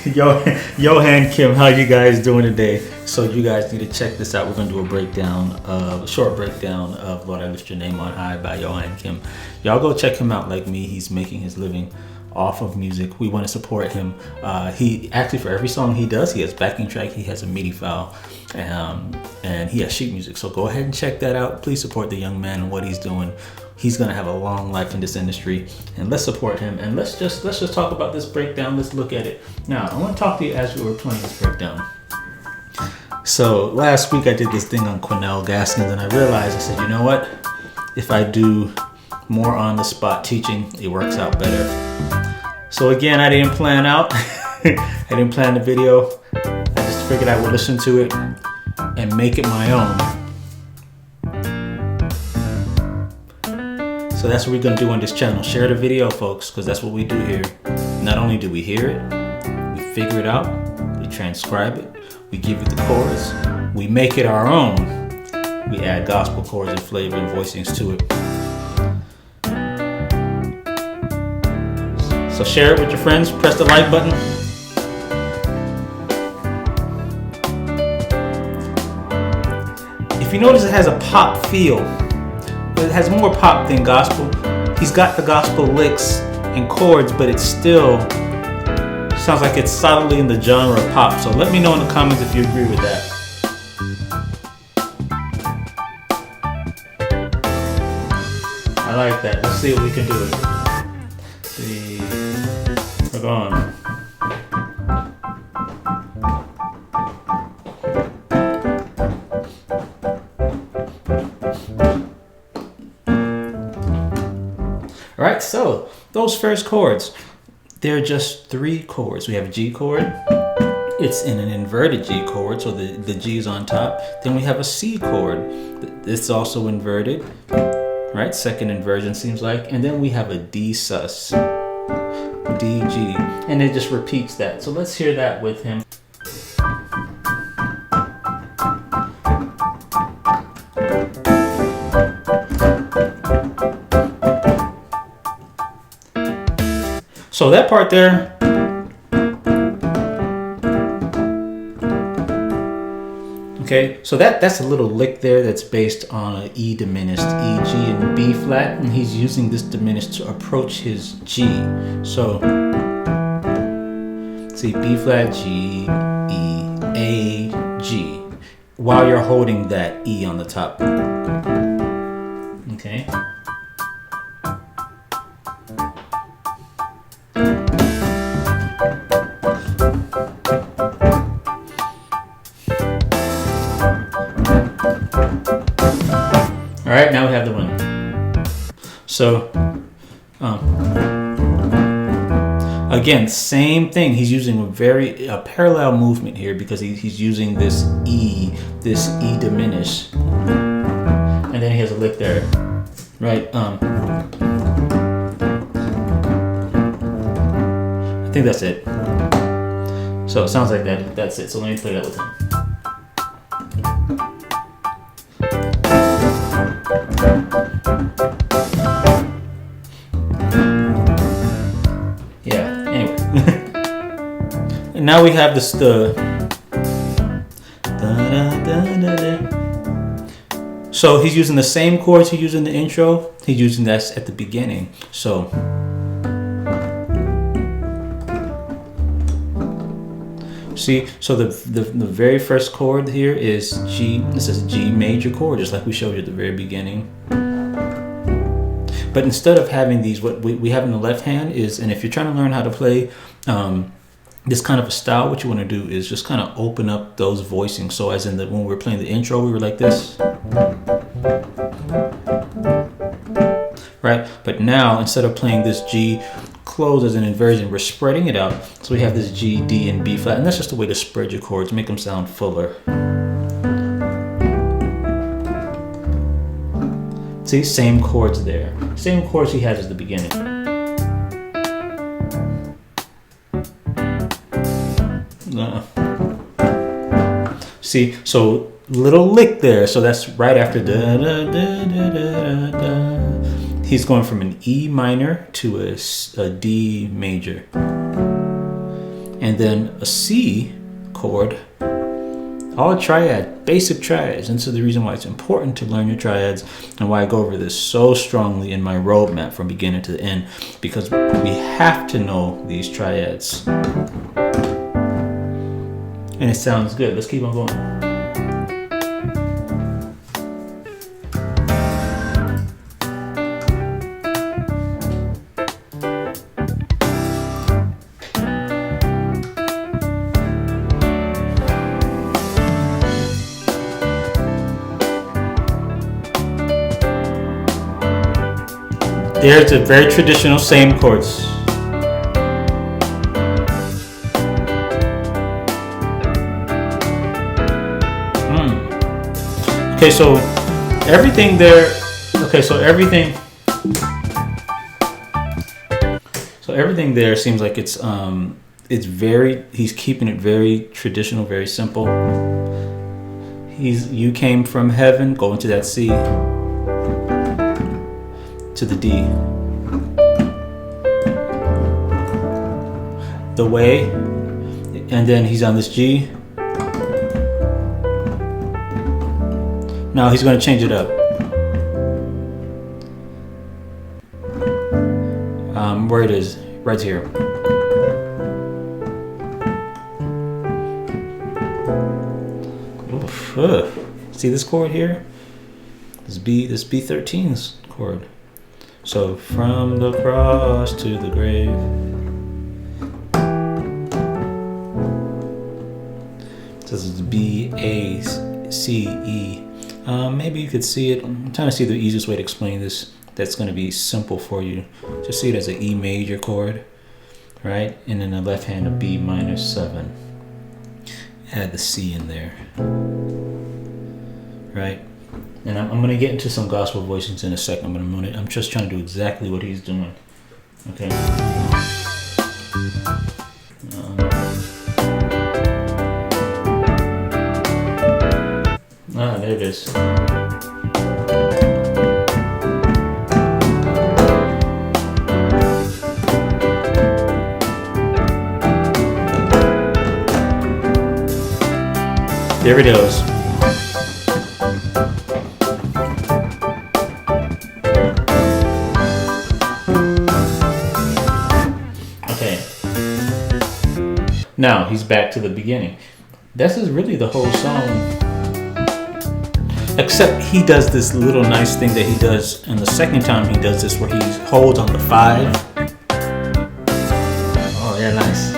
Yohan Kim, how you guys doing today? So you guys need to check this out. We're gonna do a short breakdown of Lord I Lift Your Name on High by Yohan Kim. Y'all go check him out. Like me, he's making his living off of music. We want to support him. He actually, for every song he does, he has backing track, he has a MIDI file, and he has sheet music. So go ahead and check that out. Please support the young man and what he's doing. He's gonna have a long life in this industry, and let's support him. And let's just talk about this breakdown. Let's look at it. Now, I want to talk to you as we were playing this breakdown. So last week I did this thing on Quinnell Gaskins, and I realized, I said, you know what? If I do more on the spot teaching, it works out better. So again, I didn't plan out. I didn't plan the video. I just figured I would listen to it and make it my own. So that's what we're gonna do on this channel. Share the video, folks, because that's what we do here. Not only do we hear it, we figure it out, we transcribe it, we give you the chords, we make it our own. We add gospel chords and flavor and voicings to it. So share it with your friends, press the like button. If you notice, it has a pop feel. It has more pop than gospel. He's got the gospel licks and chords, but it still sounds like it's solidly in the genre of pop. So let me know in the comments if you agree with that. I like that. Let's see what we can do with it. We're going. Alright, so those first chords, they're just three chords. We have a G chord. It's in an inverted G chord, so the G is on top. Then we have a C chord. It's also inverted, right? Second inversion seems like. And then we have a D sus, D, G, and it just repeats that. So let's hear that with him. So that part there, okay, so that's a little lick there that's based on an E diminished, E, G, and B flat, and he's using this diminished to approach his G. So, see, B flat, G, E, A, G, while you're holding that E on the top. Okay. All right, now we have the one. So, again, same thing. He's using a parallel movement here because he's using this E diminished, and then he has a lick there, right? I think that's it. So it sounds like that. That's it. So let me play that with him. Yeah, anyway. And now we have this so he's using the same chords he used in the intro. He's using that at the beginning. So see, so the very first chord here is G. This is a G major chord, just like we showed you at the very beginning. But instead of having these, what we have in the left hand is, and if you're trying to learn how to play this kind of a style, what you want to do is just kind of open up those voicings. So as in when we were playing the intro, we were like this. Right? But now, instead of playing this G closed as an inversion, we're spreading it out. So we have this G, D, and B flat. And that's just a way to spread your chords, make them sound fuller. See, same chords there. Same chords he has at the beginning. See, so little lick there. So that's right after da da da da da da. He's going from an E minor to a D major. And and then a C chord, all triad, basic triads. And so the reason why it's important to learn your triads and why I go over this so strongly in my roadmap from beginning to the end, because we have to know these triads. And it sounds good. Let's keep on going. There's a very traditional same chords. Okay, so everything there. Okay, so everything there seems like it's very. He's keeping it very traditional, very simple. You came from heaven, go into that C. To the D, the way, and then he's on this G. Now he's going to change it up. Where it is, right here. Oof, see this chord here? This B13's chord. So from the cross to the grave. So this is B, A, C, E. Maybe you could see it. I'm trying to see the easiest way to explain this that's going to be simple for you. Just see it as an E major chord, right? And then the left hand a B minor 7. Add the C in there, right? And I'm going to get into some gospel voicings in a second, but I'm just trying to do exactly what he's doing. Okay. There it is. There it is. Now he's back to the beginning. This is really the whole song, except he does this little nice thing that he does, and the second time he does this where he holds on the 5. Oh yeah, nice.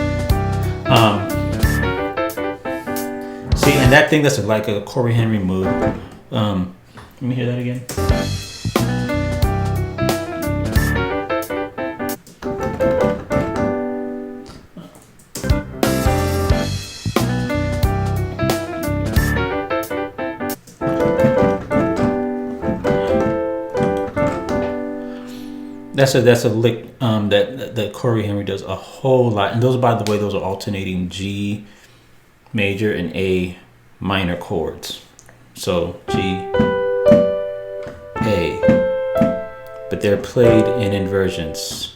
See, and that thing, that's like a Corey Henry move. Let me hear that again. That's a lick that Corey Henry does a whole lot, and those, by the way, those are alternating G major and A minor chords. So G, A, but they're played in inversions,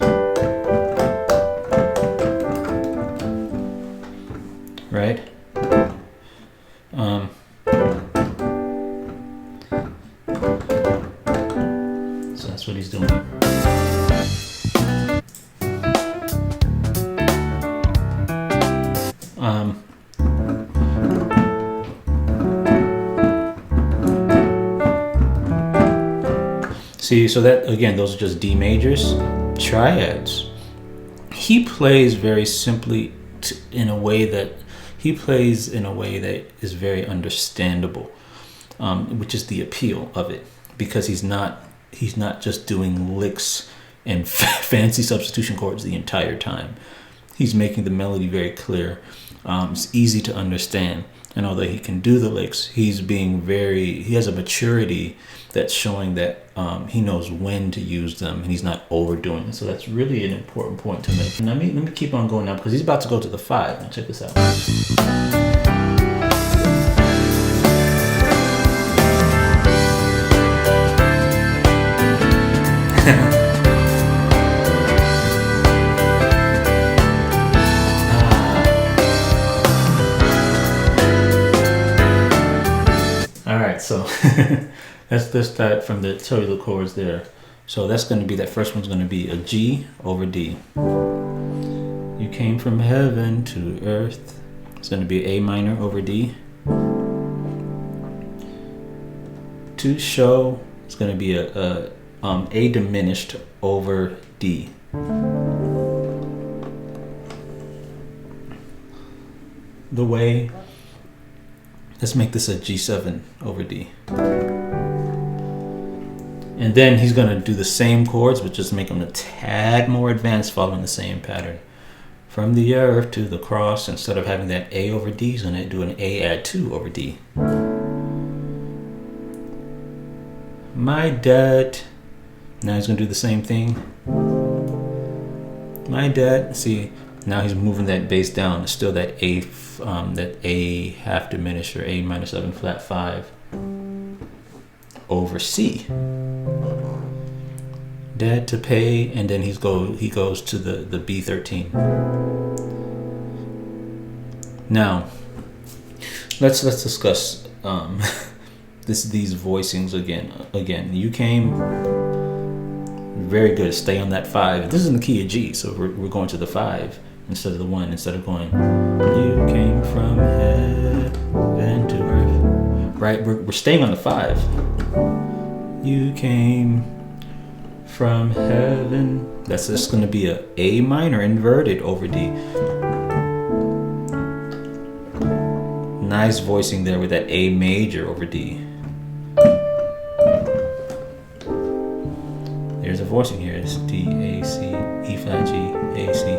right? So that's what he's doing. See, so that, again, those are just D majors, triads. He plays very simply in a way that is very understandable, which is the appeal of it, because he's not just doing licks and fancy substitution chords the entire time. He's making the melody very clear. It's easy to understand. And although he can do the licks, he has a maturity that's showing that he knows when to use them, and he's not overdoing it. So that's really an important point to make. Let me keep on going now, because he's about to go to the 5. Now check this out. right, so let's start from the show you the chords there. So that's going to be, that first one's going to be a G over D. You came from heaven to earth. It's going to be A minor over D. To show, it's going to be a diminished over D. The way, let's make this a G7 over D. And then he's going to do the same chords, but just make them a tad more advanced, following the same pattern. From the earth to the cross, instead of having that A over D, he's going to do an A add 2 over D. My dad. Now he's going to do the same thing. My dad. See, now he's moving that bass down. It's still that A half diminished, or A minor 7 flat 5 over C. Dad to pay, and then he goes to the B13. Now, let's discuss these voicings again. You came very good. Stay on that 5. This is in the key of G, so we're going to the 5 instead of the 1. Instead of going, you came from heaven to earth. Right? We're staying on the 5. You came from heaven. That's just going to be a A minor inverted over D. Nice voicing there with that A major over D. There's a voicing here. It's D, A, C, E flat, G, A, C.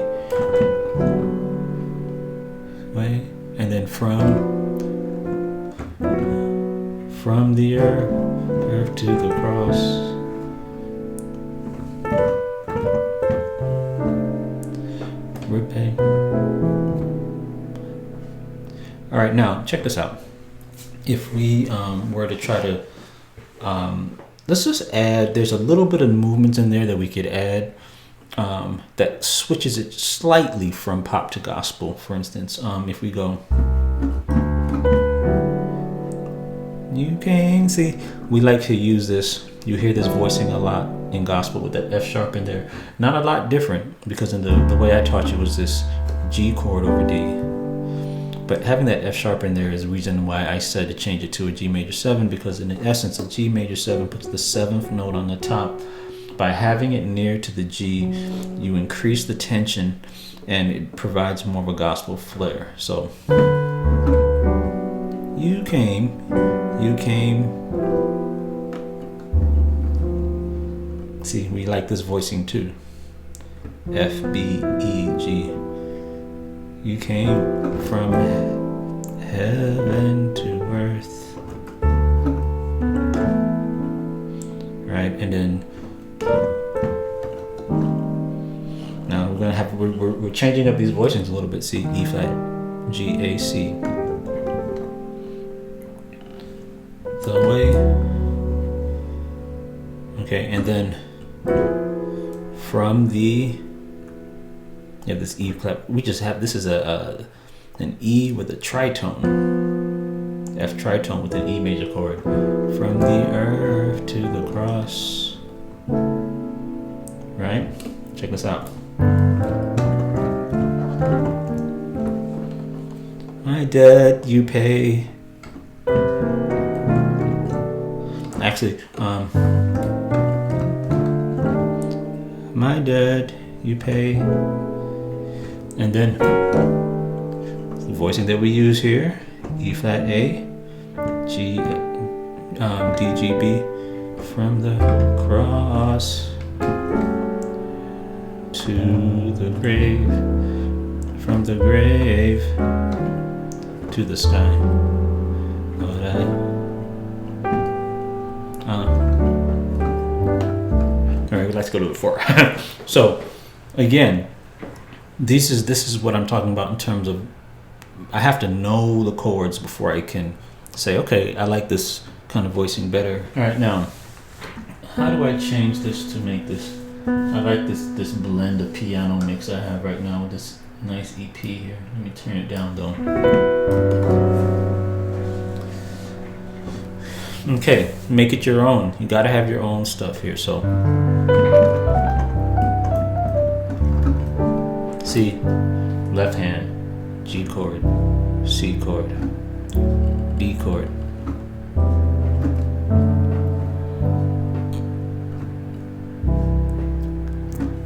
Way. And then from the earth to the cross. Repay. All right, now check this out. If we were to try to, let's just add, there's a little bit of movements in there that we could add that switches it slightly from pop to gospel. For instance, if we go, you can see, we like to use this. You hear this voicing a lot in gospel with that F sharp in there. Not a lot different, because in the way I taught you was this G chord over D. But having that F sharp in there is the reason why I said to change it to a G major 7, because in essence, a G major 7 puts the 7th note on the top. By having it near to the G, you increase the tension and it provides more of a gospel flair. So, you came. See, we like this voicing too. F, B, E, G. You came from heaven to earth. Right, and then now we're changing up these voicings a little bit. See, E flat, G, A, C. The way. Okay, and then from the, you have this E clap. We just have, this is an E with a tritone, F tritone with an E major chord. From the earth to the cross. Right? Check this out. My debt you pay. Actually, my debt you pay. And then the voicing that we use here, E flat A, G, D, G, B, from the cross to the grave, from the grave to the sky. All right, let's go to the 4. So, again, this is what I'm talking about in terms of, I have to know the chords before I can say, okay, I like this kind of voicing better. All right, now, how do I change this to make this? I like this blend of piano mix I have right now with this nice EP here. Let me turn it down though. Okay, make it your own. You gotta have your own stuff here. So, C, left hand, G chord, C chord, B chord.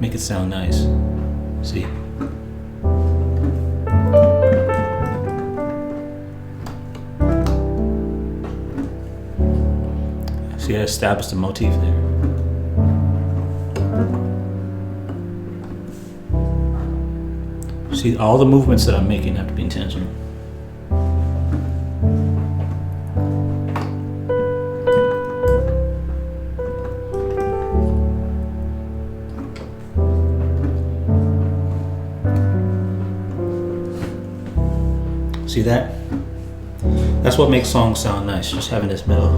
Make it sound nice. See? See, I established the motif there. See, all the movements that I'm making have to be intentional. See that? That's what makes songs sound nice, just having this middle,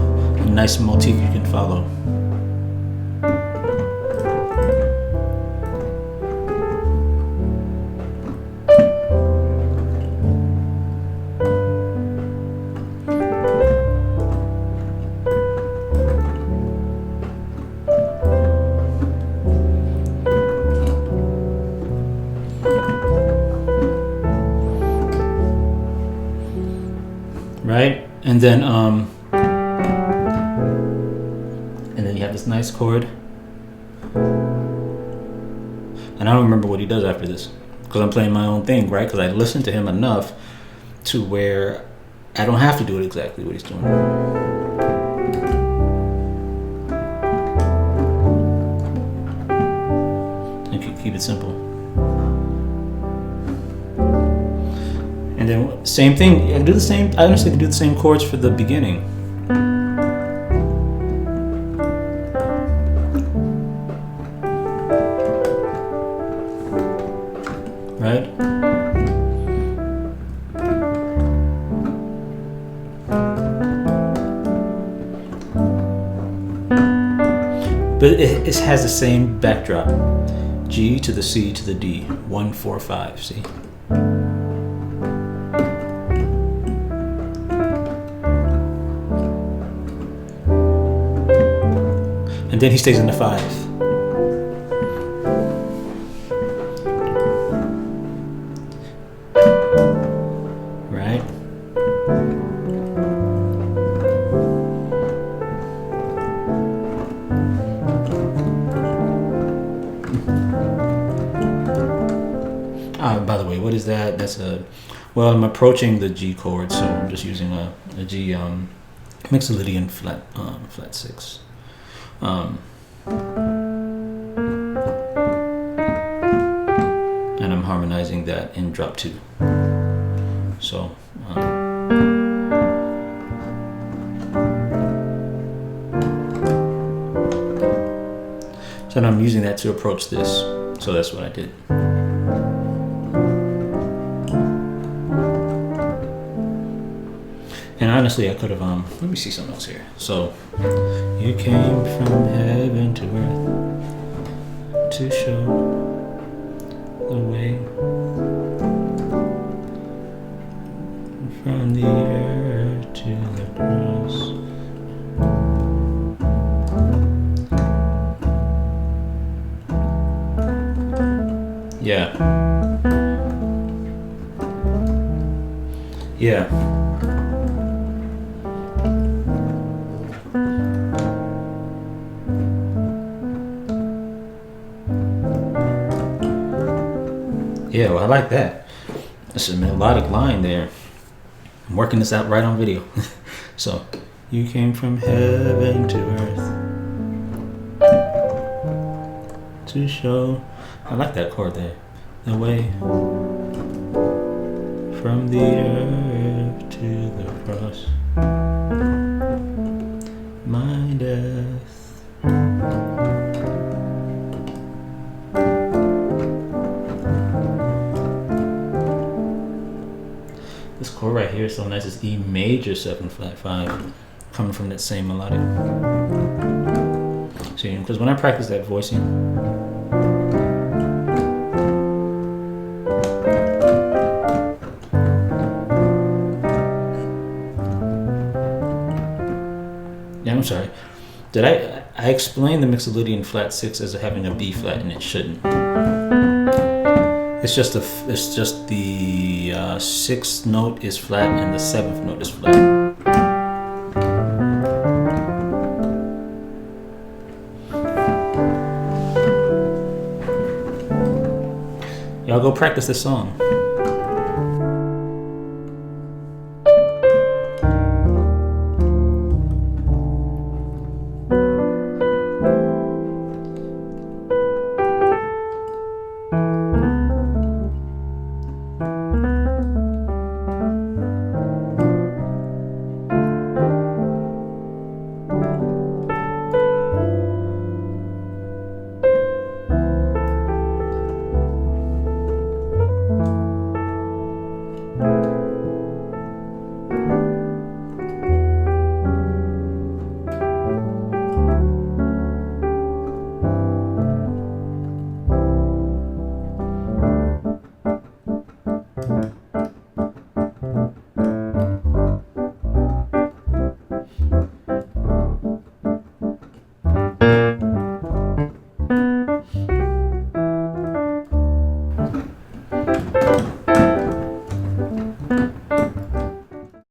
a nice motif you can follow. Right? And then you have this nice chord. And I don't remember what he does after this because I'm playing my own thing, right? Because I listened to him enough to where I don't have to do it exactly what he's doing. And keep it simple. And then same thing, I can do the same, I honestly can do the same chords for the beginning. Right? But it has the same backdrop. G to the C to the D, 1, 4, 5, see? And then he stays in the 5. Right? By the way, what is that? That's well, I'm approaching the G chord, so I'm just using a G Mixolydian flat 6. And I'm harmonizing that in drop 2. So so I'm using that to approach this. So that's what I did. And honestly, I could have, let me see something else here. So, you came from heaven to earth to show the way from the earth to the cross. Yeah. Yeah. Yeah, well, I like that. That's a melodic line there. I'm working this out right on video. So, you came from heaven to earth to show. I like that chord there. The way from the earth to the cross. My death. This chord right here is so nice. It's E major 7 flat 5, coming from that same melodic. See, because when I practice that voicing, sorry. Did I explained the Mixolydian flat 6 as having a B flat, and it shouldn't. It's just the 6th note is flat and the 7th note is flat. Y'all go practice this song.